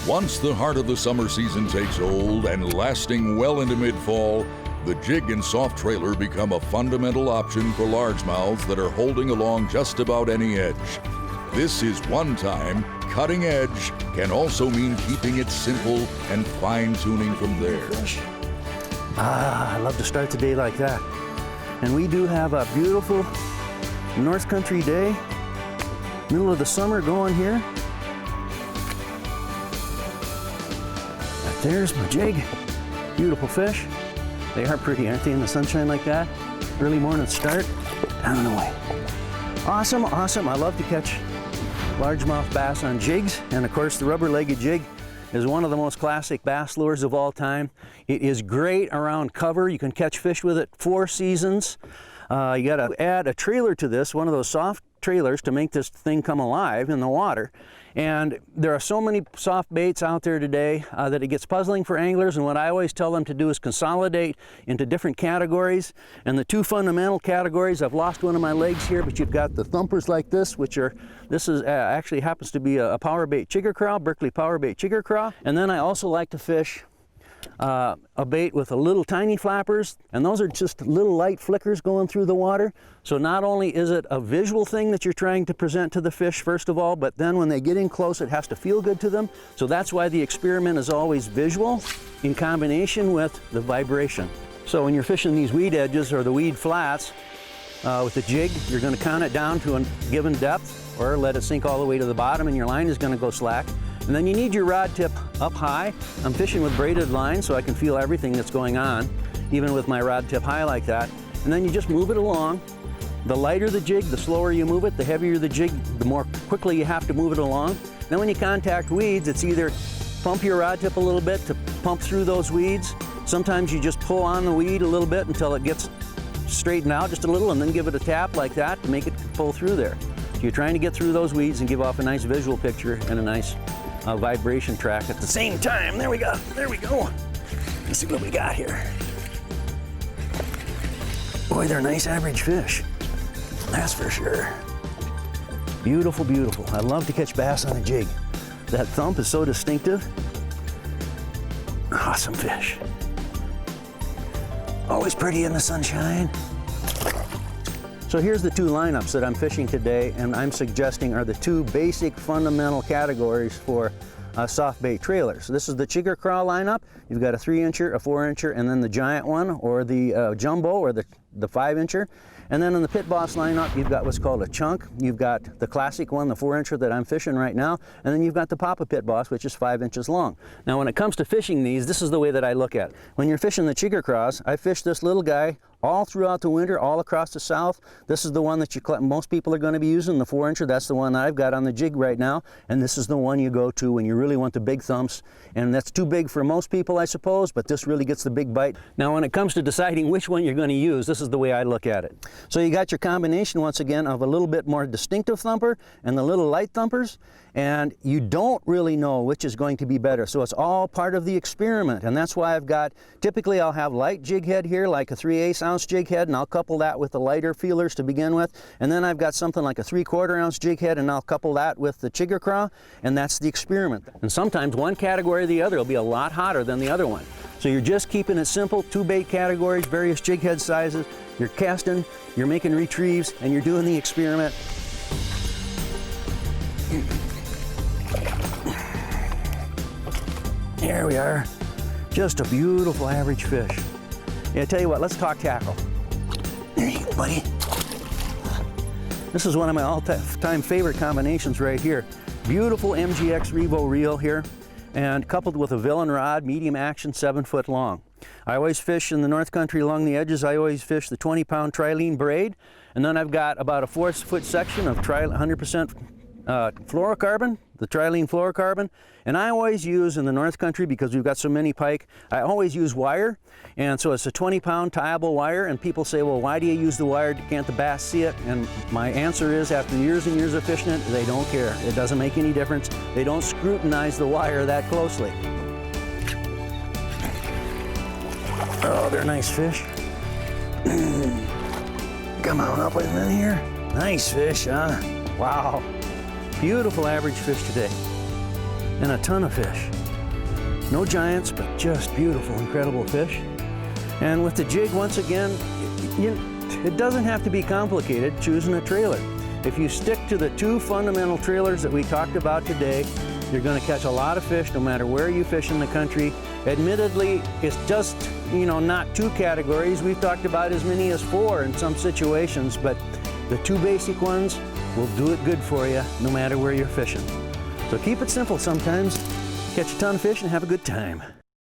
Once the heart of the summer season takes hold and lasting well into mid-fall, the jig and soft trailer become a fundamental option for largemouths that are holding along just about any edge. This is one time. Cutting edge can also mean keeping it simple and fine-tuning from there. I love to start the day like that. And we do have a beautiful North Country day, middle of the summer going here. There's my jig. Beautiful fish. They are pretty, aren't they, in the sunshine like that? Early morning start, down and away. Awesome, awesome. I love to catch largemouth bass on jigs. And of course, the rubber-legged jig is one of the most classic bass lures of all time. It is great around cover. You can catch fish with it 4 seasons. You gotta add a trailer to this, one of those soft trailers, to make this thing come alive in the water. And there are so many soft baits out there today that it gets puzzling for anglers, and what I always tell them to do is consolidate into different categories. And the 2 fundamental categories, I've lost one of my legs here, but you've got the thumpers like this, this is actually happens to be a power bait chigger craw, Berkeley power bait chigger craw. And then I also like to fish a bait with a little tiny flappers, and those are just little light flickers going through the water. So not only is it a visual thing that you're trying to present to the fish first of all, but then when they get in close, it has to feel good to them. So that's why the experiment is always visual in combination with the vibration. So when you're fishing these weed edges or the weed flats with the jig, you're going to count it down to a given depth or let it sink all the way to the bottom, and your line is going to go slack. And then you need your rod tip up high. I'm fishing with braided line so I can feel everything that's going on, even with my rod tip high like that. And then you just move it along. The lighter the jig, the slower you move it. The heavier the jig, the more quickly you have to move it along. Then when you contact weeds, it's either pump your rod tip a little bit to pump through those weeds. Sometimes you just pull on the weed a little bit until it gets straightened out just a little, and then give it a tap like that to make it pull through there. So you're trying to get through those weeds and give off a nice visual picture and a nice vibration track at the same time. There we go. There we go. Let's see what we got here. Boy, they're nice average fish. That's for sure. Beautiful, beautiful. I love to catch bass on a jig. That thump is so distinctive. Awesome fish. Always pretty in the sunshine. So here's the 2 lineups that I'm fishing today, and I'm suggesting are the 2 basic fundamental categories for soft bait trailers. So this is the chigger craw lineup. You've got a 3-incher, a 4-incher, and then the giant one, or the jumbo, or the 5-incher. And then in the Pit Boss lineup, you've got what's called a chunk. You've got the classic one, the 4-incher that I'm fishing right now, and then you've got the Papa Pit Boss, which is 5 inches long. Now when it comes to fishing these, this is the way that I look at it. When you're fishing the chigger craws, I fish this little guy all throughout the winter, all across the south. This is the one that most people are going to be using, the 4-incher. That's the one that I've got on the jig right now, and this is the one you go to when you really want the big thumps. And that's too big for most people, I suppose, but this really gets the big bite. Now when it comes to deciding which one you're going to use, this is the way I look at it. So you got your combination, once again, of a little bit more distinctive thumper and the little light thumpers, and you don't really know which is going to be better. So it's all part of the experiment, and that's why I've got, typically I'll have light jig head here, like a 3/8 ounce jig head, and I'll couple that with the lighter feelers to begin with. And then I've got something like a 3/4 ounce jig head, and I'll couple that with the chigger craw, and that's the experiment. And sometimes one category or the other will be a lot hotter than the other one. So you're just keeping it simple, 2 bait categories, various jig head sizes. You're casting, you're making retrieves, and you're doing the experiment. There we are. Just a beautiful average fish. Yeah, I tell you what, let's talk tackle. There you go, buddy. This is one of my all-time favorite combinations right here. Beautiful MGX Revo reel here, and coupled with a villain rod, medium action, 7 foot long. I always fish in the North Country along the edges. I always fish the 20-pound trilene braid, and then I've got about a 4-foot section of 100% fluorocarbon, the trilene fluorocarbon. And I always use in the North Country, because we've got so many pike, I always use wire. And so it's a 20-pound tieable wire, and people say, well, why do you use the wire? Can't the bass see it? And my answer is, after years and years of fishing it, they don't care. It doesn't make any difference. They don't scrutinize the wire that closely. Oh, they're nice fish. Come on up with them in here. Nice fish, huh? Wow. Beautiful average fish today. and a ton of fish. No giants, but just beautiful, incredible fish. And with the jig, once again, it doesn't have to be complicated choosing a trailer. If you stick to the 2 fundamental trailers that we talked about today, you're going to catch a lot of fish no matter where you fish in the country. Admittedly, it's just, not 2 categories. We've talked about as many as 4 in some situations, but the 2 basic ones will do it good for you no matter where you're fishing. So keep it simple sometimes. Catch a ton of fish and have a good time.